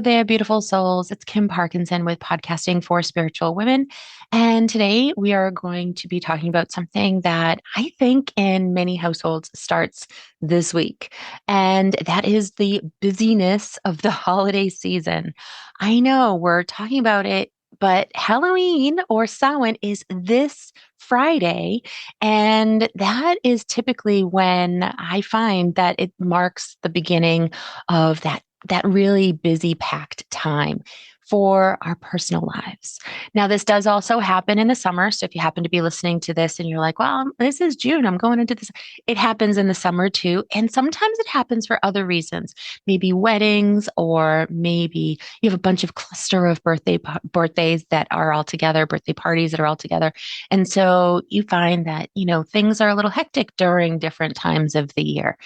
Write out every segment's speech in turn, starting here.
there, beautiful souls. It's Kim Parkinson with Podcasting for Spiritual Women. And today we are going to be talking about something that I think in many households starts this week. And that is the busyness of the holiday season. I know we're talking about it, but Halloween or Samhain is this Friday. And that is typically when I find that it marks the beginning of that really busy, packed time for our personal lives. Now, this does also happen in the summer. So if you happen to be listening to this and you're like, well, this is June, I'm going into this, it happens in the summer too. And sometimes it happens for other reasons, maybe weddings, or maybe you have a bunch of cluster of birthdays that are all together, birthday parties that are all together. And so you find that, things are a little hectic during different times of the year.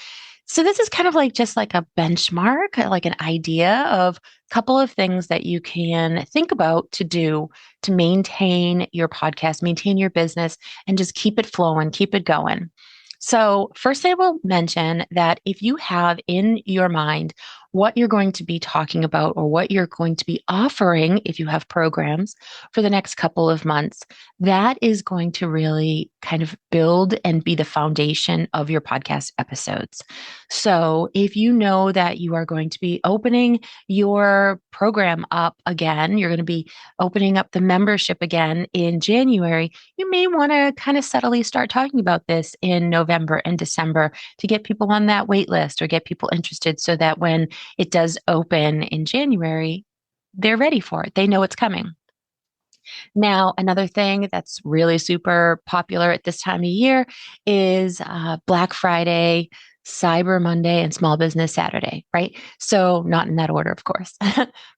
So this is kind of like just like a benchmark, like an idea of a couple of things that you can think about to do to maintain your podcast, maintain your business, and just keep it flowing, keep it going. So first, I will mention that if you have in your mind what you're going to be talking about or what you're going to be offering, if you have programs for the next couple of months, that is going to really kind of build and be the foundation of your podcast episodes. So if you know that you are going to be opening your program up again, you're going to be opening up the membership again in January, you may want to kind of subtly start talking about this in November and December to get people on that wait list or get people interested so that when it does open in January, they're ready for it. They know it's coming. Now, another thing that's really super popular at this time of year is Black Friday, Cyber Monday, and Small Business Saturday, right? So, not in that order, of course.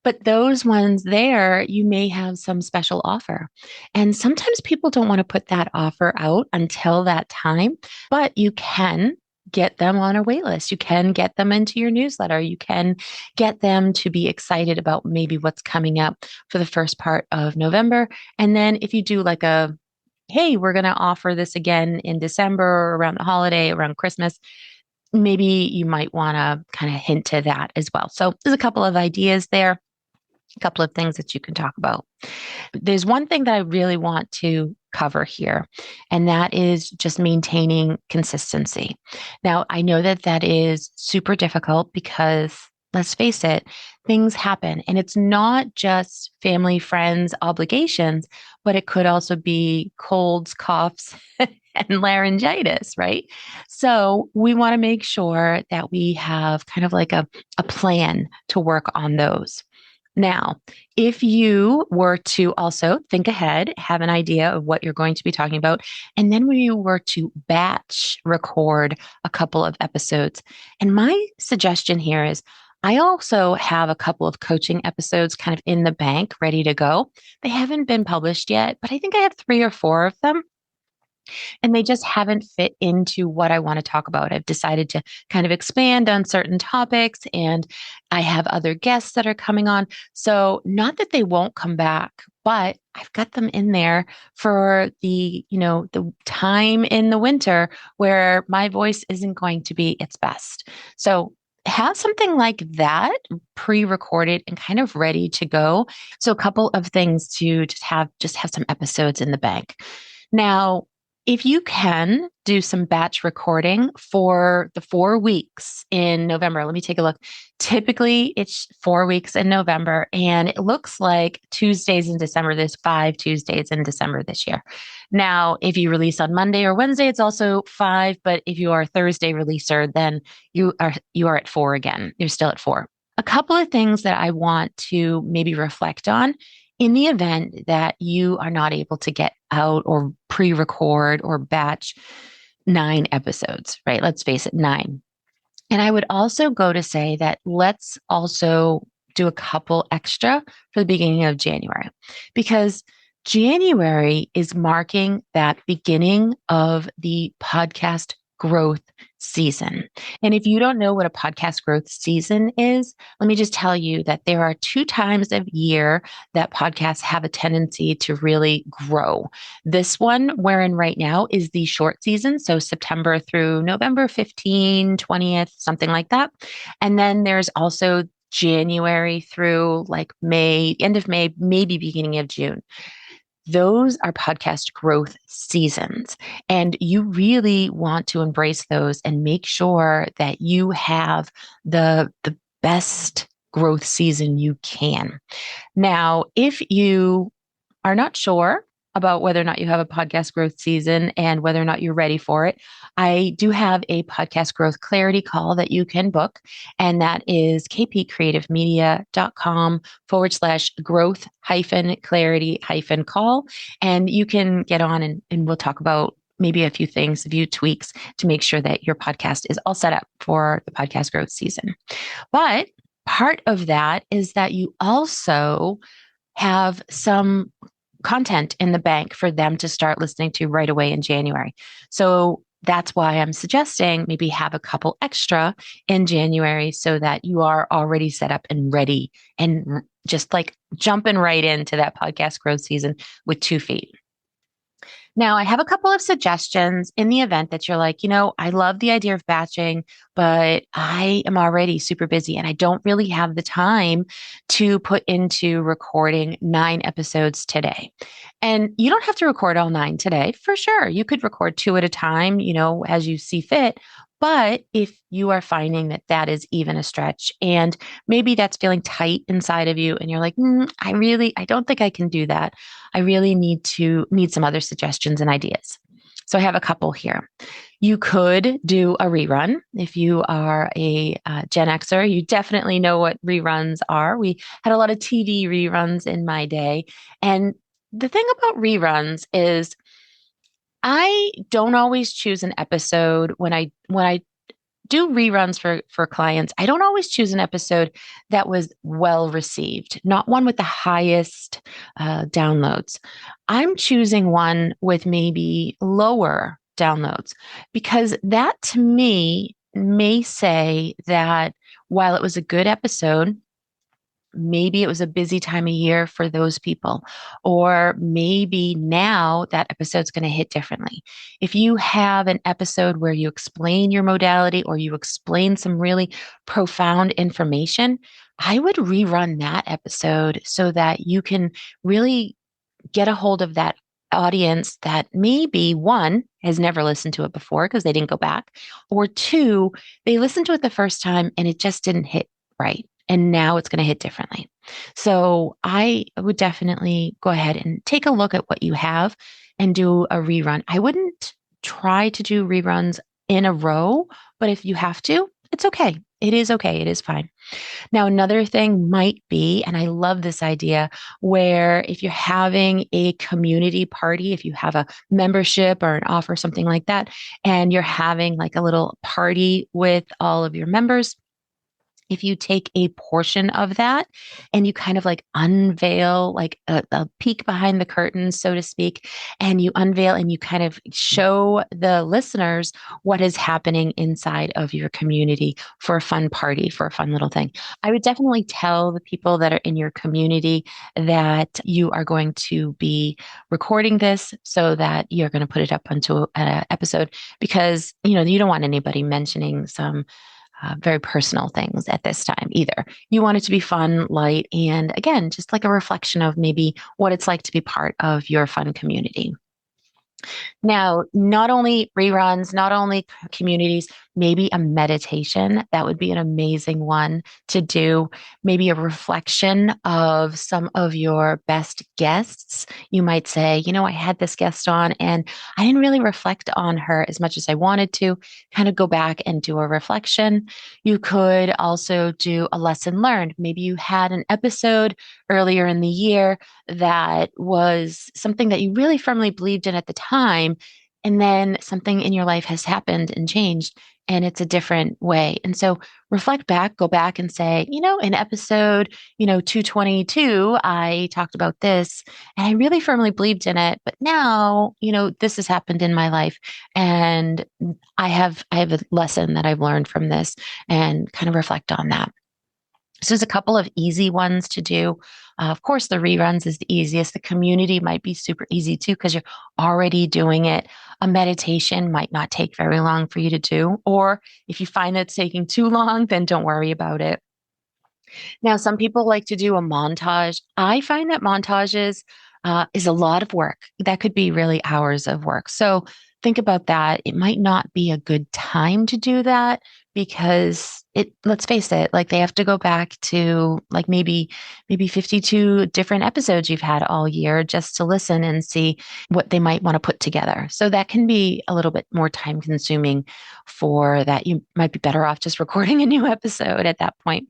But those ones there, you may have some special offer. And sometimes people don't want to put that offer out until that time, but you can get them on a wait list. You can get them into your newsletter. You can get them to be excited about maybe what's coming up for the first part of November. And then if you do like hey, we're going to offer this again in December, around the holiday, around Christmas, maybe you might want to kind of hint to that as well. So there's a couple of ideas there, a couple of things that you can talk about. There's one thing that I really want to cover here, and that is just maintaining consistency. Now, I know that that is super difficult because let's face it, things happen, and it's not just family, friends, obligations, but it could also be colds, coughs, and laryngitis, right? So we want to make sure that we have kind of like a plan to work on those. Now, if you were to also think ahead, have an idea of what you're going to be talking about, and then when you were to batch record a couple of episodes, and my suggestion here is I also have a couple of coaching episodes kind of in the bank ready to go. They haven't been published yet, but I think I have 3 or 4 of them. And they just haven't fit into what I want to talk about. I've decided to kind of expand on certain topics, and I have other guests that are coming on. So not that they won't come back, but I've got them in there for the time in the winter where my voice isn't going to be its best. So have something like that pre-recorded and kind of ready to go. So a couple of things to just have some episodes in the bank. Now, if you can do some batch recording for the 4 weeks in November, let me take a look. Typically, it's 4 weeks in November, and it looks like Tuesdays in December. There's 5 Tuesdays in December this year. Now, if you release on Monday or Wednesday, it's also 5. But if you are a Thursday releaser, then you are at 4 again. You're still at 4. A couple of things that I want to maybe reflect on in the event that you are not able to get out or pre-record or batch 9 episodes, right? Let's face it, 9. And I would also go to say that let's also do a couple extra for the beginning of January, because January is marking that beginning of the podcast growth season. And if you don't know what a podcast growth season is, let me just tell you that there are 2 times of year that podcasts have a tendency to really grow. This one we're in right now is the short season, so September through November 15, 20th, something like that. And then there's also January through like May, end of May, maybe beginning of June. Those are podcast growth seasons. And you really want to embrace those and make sure that you have the best growth season you can. Now, if you are not sure about whether or not you have a podcast growth season and whether or not you're ready for it, I do have a podcast growth clarity call that you can book. And that is kpcreativemedia.com/ growth clarity call. And you can get on and we'll talk about maybe a few things, a few tweaks to make sure that your podcast is all set up for the podcast growth season. But part of that is that you also have some content in the bank for them to start listening to right away in January. So that's why I'm suggesting maybe have a couple extra in January so that you are already set up and ready and just like jumping right into that podcast growth season with 2 feet. Now, I have a couple of suggestions in the event that you're like, I love the idea of batching, but I am already super busy and I don't really have the time to put into recording 9 episodes today. And you don't have to record all 9 today, for sure. You could record 2 at a time, as you see fit. But if you are finding that that is even a stretch and maybe that's feeling tight inside of you and you're like, I don't think I can do that. I really need some other suggestions and ideas. So I have a couple here. You could do a rerun. If you are a Gen Xer, you definitely know what reruns are. We had a lot of TV reruns in my day. And the thing about reruns is I don't always choose an episode when I do reruns for clients. I don't always choose an episode that was well received, not one with the highest downloads. I'm choosing one with maybe lower downloads because that to me may say that while it was a good episode, maybe it was a busy time of year for those people, or maybe now that episode's going to hit differently. If you have an episode where you explain your modality or you explain some really profound information, I would rerun that episode so that you can really get a hold of that audience that maybe one has never listened to it before because they didn't go back, or two, they listened to it the first time and it just didn't hit right. And now it's going to hit differently. So I would definitely go ahead and take a look at what you have and do a rerun. I wouldn't try to do reruns in a row, but if you have to, it's okay. It is okay. It is fine. Now, another thing might be, and I love this idea, where if you're having a community party, if you have a membership or an offer, something like that, and you're having like a little party with all of your members, if you take a portion of that and you kind of like unveil like a peek behind the curtain, so to speak, and you unveil and you kind of show the listeners what is happening inside of your community for a fun party, for a fun little thing. I would definitely tell the people that are in your community that you are going to be recording this so that you're going to put it up onto an episode because, you don't want anybody mentioning some very personal things at this time either. You want it to be fun, light, and again, just like a reflection of maybe what it's like to be part of your fun community. Now, not only reruns, not only communities, maybe a meditation. That would be an amazing one to do. Maybe a reflection of some of your best guests. You might say, I had this guest on and I didn't really reflect on her as much as I wanted to. Kind of go back and do a reflection. You could also do a lesson learned. Maybe you had an episode earlier in the year that was something that you really firmly believed in at the time. And then something in your life has happened and changed, and it's a different way. And so reflect back, go back and say, in episode, 222, I talked about this and I really firmly believed in it. But now, this has happened in my life and I have a lesson that I've learned from this and kind of reflect on that. So there's a couple of easy ones to do. Of course, the reruns is the easiest. The community might be super easy too, because you're already doing it. A meditation might not take very long for you to do. Or if you find that it's taking too long, then don't worry about it. Now, some people like to do a montage. I find that montages is a lot of work. That could be really hours of work. So think about that. It might not be a good time to do that because let's face it, like they have to go back to like maybe 52 different episodes you've had all year just to listen and see what they might want to put together. So that can be a little bit more time consuming for that. You might be better off just recording a new episode at that point.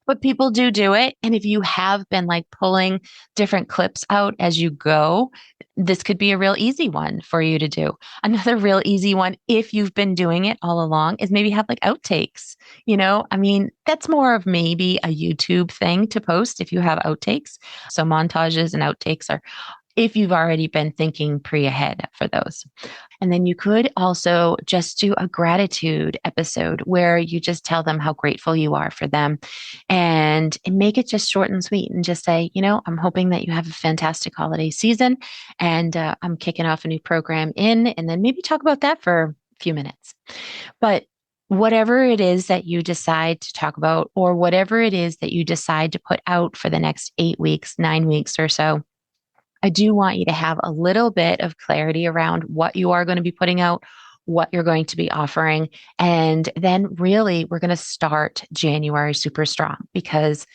But people do it. And if you have been like pulling different clips out as you go, this could be a real easy one for you to do. Another real easy one, if you've been doing it all along, is maybe have like outtakes. I mean, that's more of maybe a YouTube thing to post if you have outtakes. So montages and outtakes are if you've already been thinking pre ahead for those. And then you could also just do a gratitude episode where you just tell them how grateful you are for them and make it just short and sweet and just say, I'm hoping that you have a fantastic holiday season and I'm kicking off a new program and then maybe talk about that for a few minutes. But whatever it is that you decide to talk about or whatever it is that you decide to put out for the next 8 weeks, 9 weeks or so, I do want you to have a little bit of clarity around what you are going to be putting out, what you're going to be offering. And then really, we're going to start January super strong because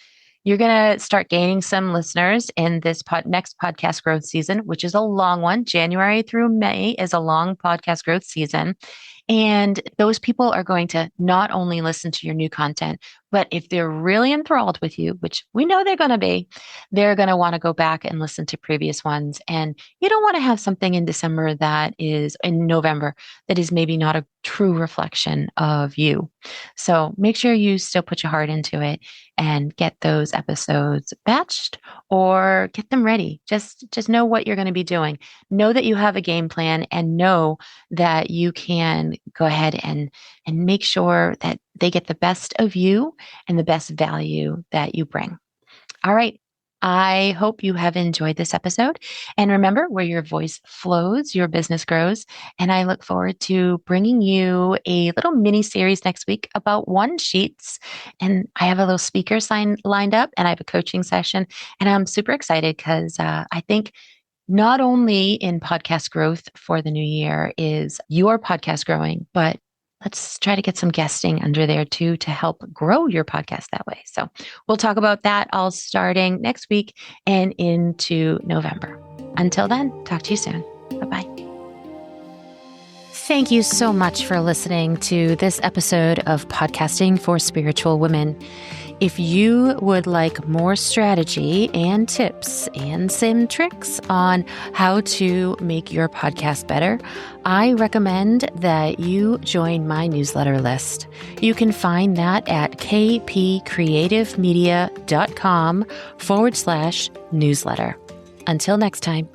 you're going to start gaining some listeners in this next podcast growth season, which is a long one. January through May is a long podcast growth season. And those people are going to not only listen to your new content, but if they're really enthralled with you, which we know they're going to be, they're going to want to go back and listen to previous ones. And you don't want to have something in December that is in November that is maybe not a true reflection of you. So make sure you still put your heart into it and get those episodes batched or get them ready. Just know what you're going to be doing. Know that you have a game plan and know that you can go ahead and make sure that they get the best of you and the best value that you bring. All right. I hope you have enjoyed this episode. And remember, where your voice flows, your business grows. And I look forward to bringing you a little mini series next week about one sheets. And I have a little speaker sign lined up and I have a coaching session. And I'm super excited because I think not only in podcast growth for the new year is your podcast growing, but let's try to get some guesting under there too to help grow your podcast that way. So we'll talk about that all starting next week and into November. Until then, talk to you soon. Bye-bye. Thank you so much for listening to this episode of Podcasting for Spiritual Women. If you would like more strategy and tips and some tricks on how to make your podcast better, I recommend that you join my newsletter list. You can find that at kpcreativemedia.com/newsletter. Until next time.